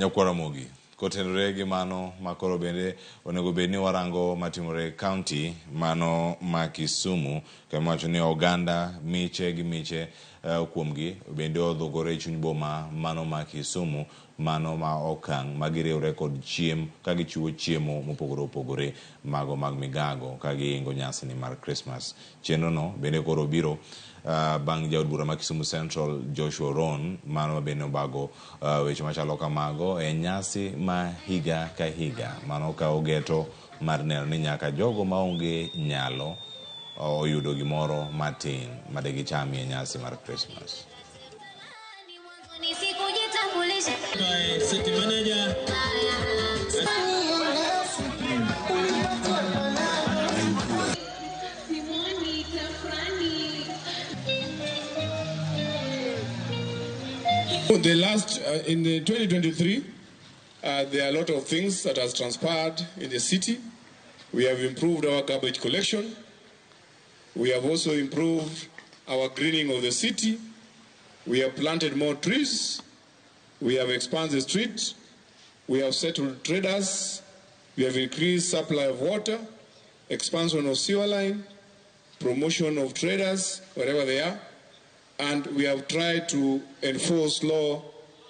Ramogi. Kotenore gi mano makoro bende onego bedni warango matimore county mano ma Kisumu kama wacho ni oganda miche gi miche kuomgi bende odhugore chuny boma mano ma Kisumu mano ma okang magiriwre kod chiem ka gichiwo chiemo mopogore opogore mago mag migago ka giingo nyasi ni mar Krismas. Chenro no bende koro biro bang jaod bura ma Kisumu Central Joshua Ron mano bende obago weche machalo kamago e nyasi ma higa ka higa mano ka ogeto mar neno ni nyaka jogo maonge nyalo oyudo gimoro matin madegi chami e nyasi mar Krismas. City manager. The last in the 2023, there are a lot of things that has transpired in the city. We have improved our garbage collection. We have also improved our greening of the city. We have planted more trees. We have expanded the street. We have settled traders. We have increased supply of water, expansion of sewer line, promotion of traders, wherever they are. And we have tried to enforce law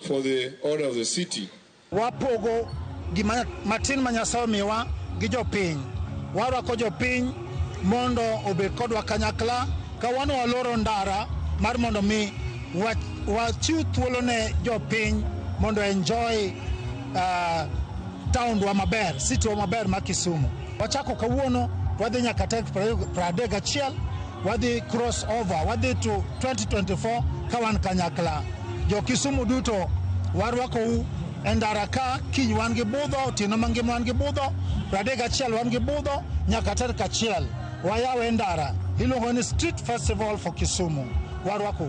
for the order of the city. Wapogo matin manyasaw miwa gi jopiny. Warwako jopiny mondo obed kodwa kanyakla ka wan waloro ndara mar mondo mi wachiw thuolo ne jopiny mondo enjoy town wa maber, city wa maber ma Kisumu. Wachako kawuono wadhi nyaka tek 31 wadhi cross over wadhi to 2024 kawan kanyakla jo Kisumu duto warwako endara ka kiny wan gi budho otieno mangima wan gi budho 31 wan gi budho nyaka 1 wayawe endara iluongo ni street festival for Kisumu warwako